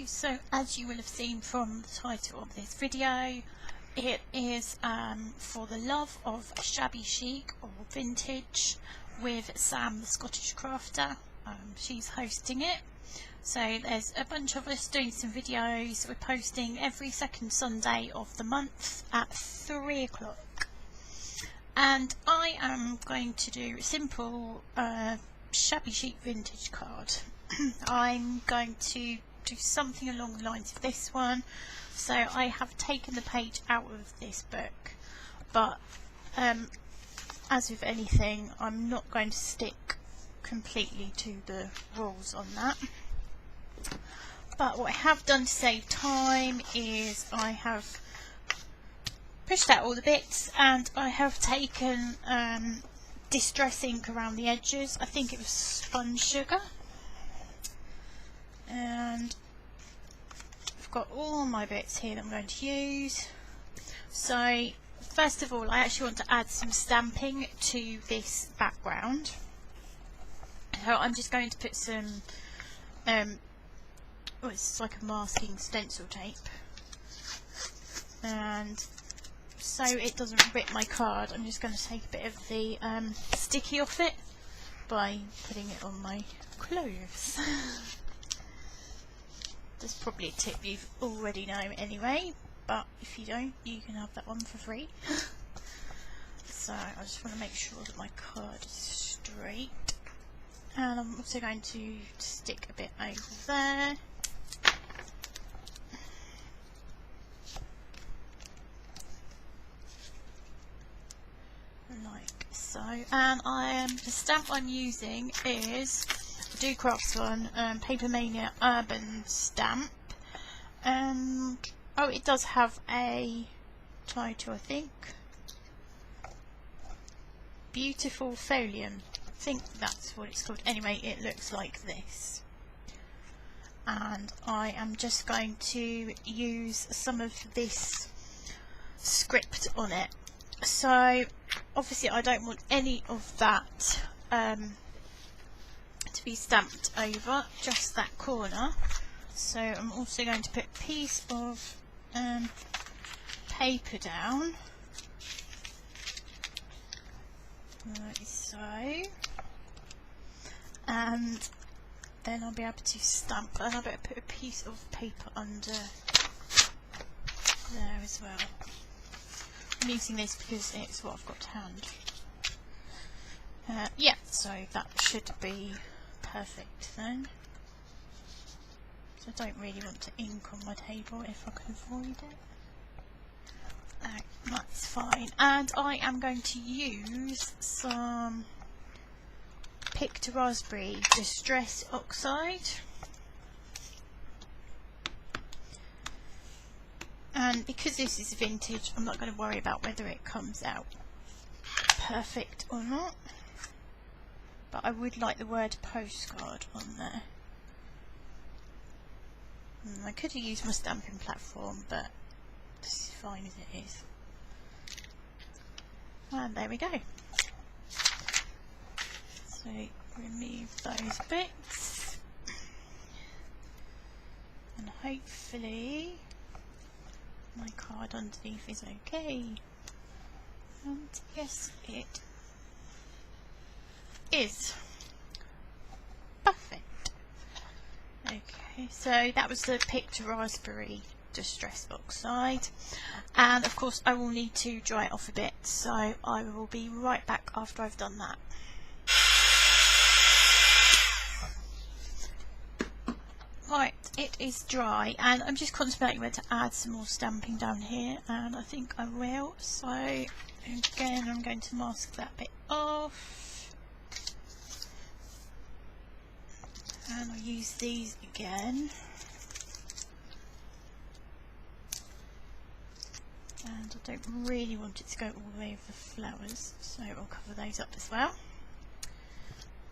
So as you will have seen from the title of this video, it is for the love of shabby chic or vintage with Sam the Scottish Crafter. She's hosting it. So there's a bunch of us doing some videos. We're posting every second Sunday of the month at 3 o'clock. And I am going to do a simple shabby chic vintage card. I'm going to do something along the lines of this one. So I have taken the page out of this book, but as with anything, I'm not going to stick completely to the rules on that. But what I have done to save time is I have pushed out all the bits, and I have taken distress ink around the edges. I think it was sponge sugar, and I've got all my bits here that I'm going to use. So first of all, I actually want to add some stamping to this background. So I'm just going to put some it's like a masking stencil tape, and so it doesn't rip my card, I'm just going to take a bit of the sticky off it by putting it on my clothes. There's probably a tip you already know anyway, but if you don't, you can have that one for free. So I just want to make sure that my card is straight, and I'm also going to stick a bit over there. Like so, and the stamp I'm using is the Do Crafts one, Paper Mania Urban stamp, and oh, it does have a title, I think. Beautiful Folium, I think that's what it's called. Anyway, it looks like this, and I am just going to use some of this script on it. So obviously I don't want any of that to be stamped over, just that corner. So I'm also going to put a piece of paper down, like so, and then I'll be able to stamp, and I'll be able to put a piece of paper under there as well. I'm using this because it's what I've got to hand. Yeah, so that should be perfect then. So I don't really want to ink on my table if I can avoid it. That's fine. And I am going to use some picked raspberry distress oxide. And because this is vintage, I'm not going to worry about whether it comes out perfect or not. But I would like the word postcard on there. I could have used my stamping platform, but this is fine as it is. And there we go. So remove those bits, and hopefully my card underneath is okay. And yes, it is. Perfect. Okay, so that was the picked raspberry distress oxide, and of course I will need to dry it off a bit, so I will be right back after I've done that. Right, it is dry, and I'm just contemplating whether to add some more stamping down here, and I think I will. So again, I'm going to mask that bit off, and I'll use these again, and I don't really want it to go all the way over the flowers, so I'll cover those up as well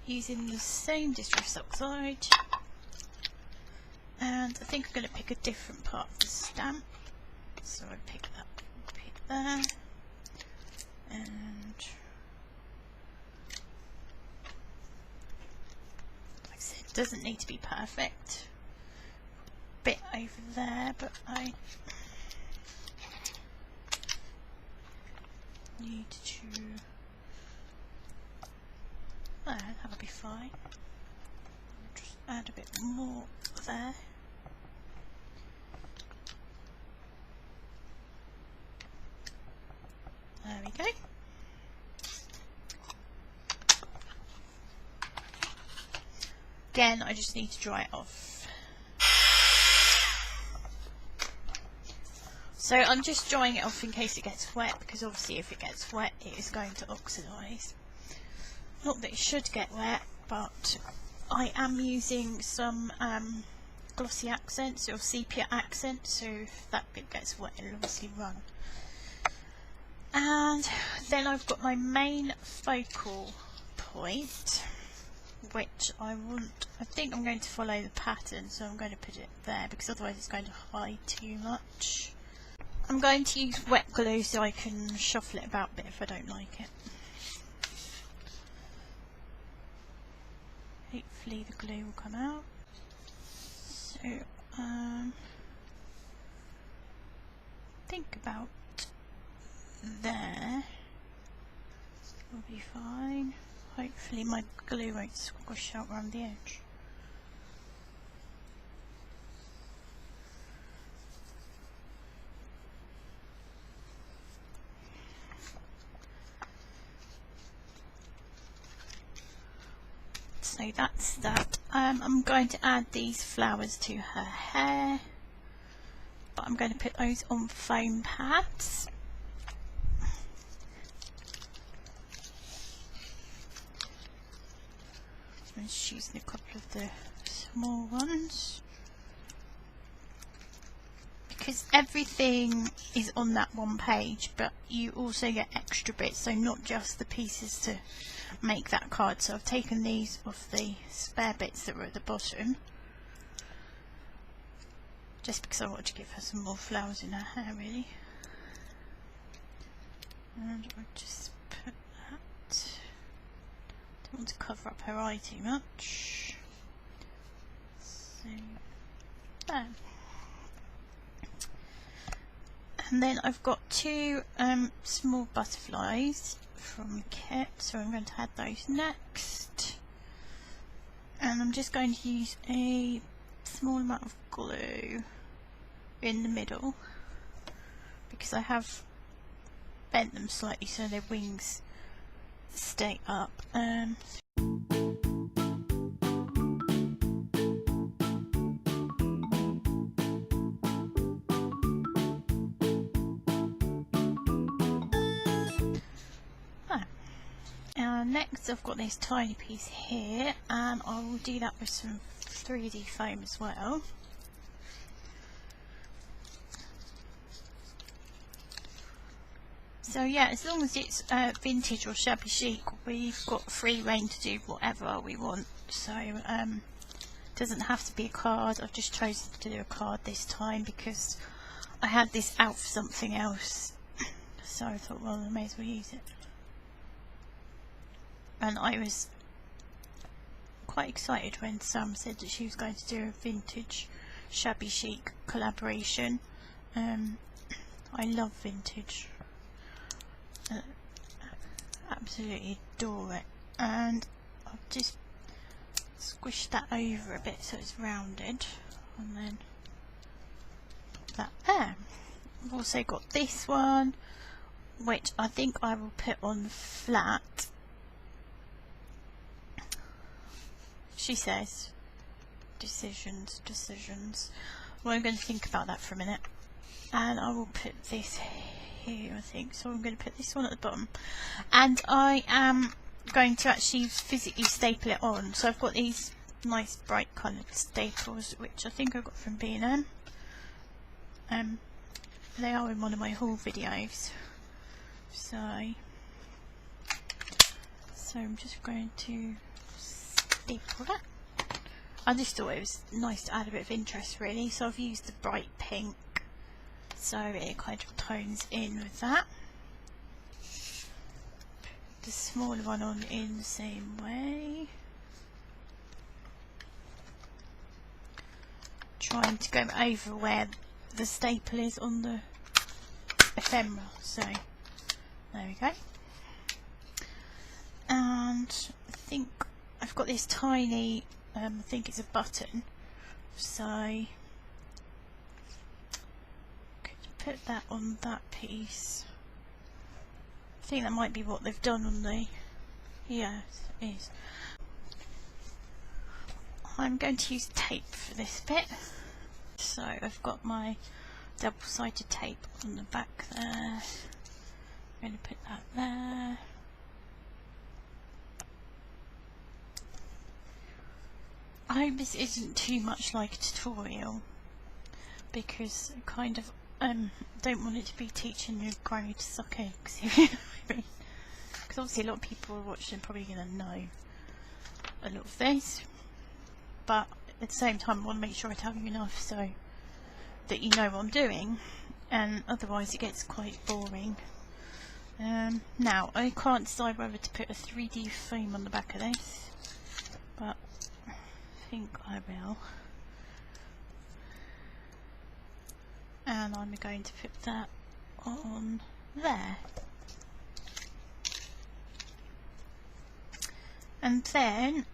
using the same distress oxide. And I think I'm going to pick a different part of the stamp, so I pick that bit there, and like I said, it doesn't need to be perfect. Bit over there, but I need to, oh, that'll be fine. Just add a bit more there. There we go. Again, I just need to dry it off. So I'm just drying it off in case it gets wet, because obviously if it gets wet it is going to oxidise. Not that it should get wet, but I am using some glossy accents or sepia accents, so if that bit gets wet it'll obviously run. And then I've got my main focal point, which I think I'm going to follow the pattern, so I'm going to put it there because otherwise it's going to hide too much. I'm going to use wet glue so I can shuffle it about a bit if I don't like it. Hopefully the glue will come out. So think about there, will be fine. Hopefully my glue won't squish out around the edge. So that's that. I'm going to add these flowers to her hair, but I'm going to put those on foam pads. I'm just using a couple of the small ones because everything is on that one page, but you also get extra bits, so not just the pieces to make that card. So I've taken these off the spare bits that were at the bottom just because I wanted to give her some more flowers in her hair really. And I'll just put that. Don't want to cover up her eye too much. So there. And then I've got two small butterflies from the kit, so I'm going to add those next. And I'm just going to use a small amount of glue in the middle because I have bent them slightly so their wings stay up. Next I've got this tiny piece here, and I will do that with some 3D foam as well. So yeah, as long as it's vintage or shabby chic, we've got free reign to do whatever we want. So it doesn't have to be a card. I've just chosen to do a card this time because I had this out for something else. So I thought, well, I may as well use it. And I was quite excited when Sam said that she was going to do a vintage shabby chic collaboration. I love vintage. Absolutely adore it. And I've just squished that over a bit so it's rounded, and then put that there. I've also got this one, which I think I will put on flat. She says decisions. Well, I'm going to think about that for a minute, and I will put this here, I think. So I'm going to put this one at the bottom, and I am going to actually physically staple it on. So I've got these nice bright coloured staples, which I think I got from B&M. They are in one of my haul videos. So I'm just going to staple that. I just thought it was nice to add a bit of interest really, so I've used the bright pink so it kind of tones in with that. Put the smaller one on in the same way. trying to go over where the staple is on the ephemera. So there we go. And I think I've got this tiny, I think it's a button, so I'm going to put that on that piece. I think that might be what they've done on the, yeah, it is. I'm going to use tape for this bit, so I've got my double-sided tape on the back there. I'm going to put that there. I hope this isn't too much like a tutorial, because I kind of don't want it to be teaching your granny to suck eggs, if you know what I mean. Because obviously a lot of people are watching are probably going to know a lot of this, but at the same time I want to make sure I tell you enough so that you know what I'm doing, and otherwise it gets quite boring. Now I can't decide whether to put a 3D foam on the back of this, but I think I will. And I'm going to put that on there. And then,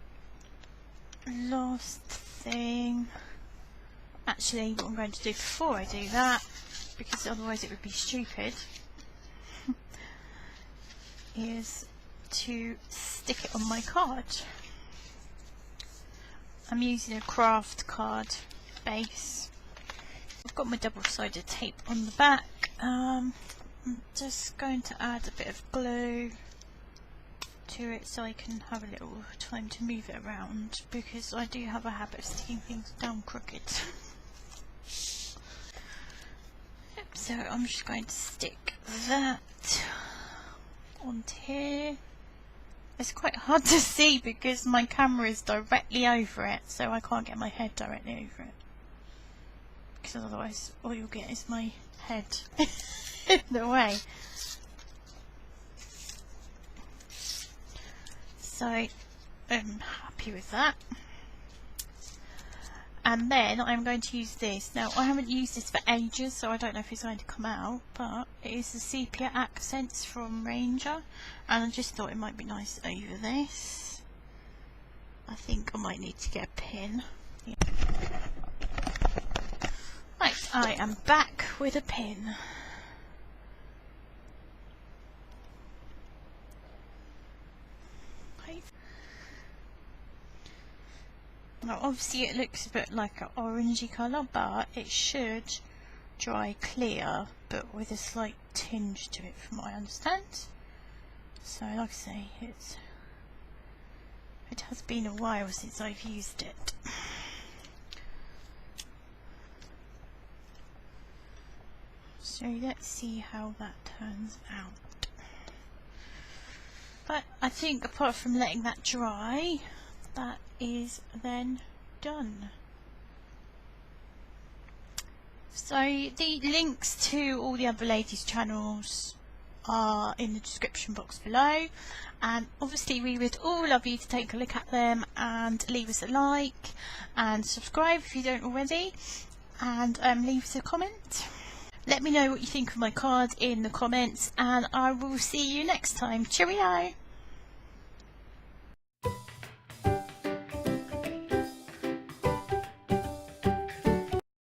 last thing, actually what I'm going to do before I do that, because otherwise it would be stupid, is to stick it on my card. I'm using a craft card base. I've got my double-sided tape on the back. I'm just going to add a bit of glue to it so I can have a little time to move it around, because I do have a habit of sticking things down crooked. Yep, so I'm just going to stick that onto here. It's quite hard to see because my camera is directly over it, so I can't get my head directly over it, because otherwise all you'll get is my head in the way. So I'm happy with that. And then I'm going to use this. Now I haven't used this for ages, so I don't know if it's going to come out, but it is the Sepia Accents from Ranger, and I just thought it might be nice over this. I think I might need to get a pin. Yeah. Right, I am back with a pin. Now obviously it looks a bit like an orangey colour, but it should dry clear, but with a slight tinge to it from what I understand. So like I say, it has been a while since I've used it. So let's see how that turns out. But I think apart from letting that dry, that is then done. So the links to all the other ladies' channels are in the description box below, and obviously we would all love you to take a look at them and leave us a like and subscribe if you don't already, and leave us a comment. Let me know what you think of my card in the comments, and I will see you next time. Cheerio!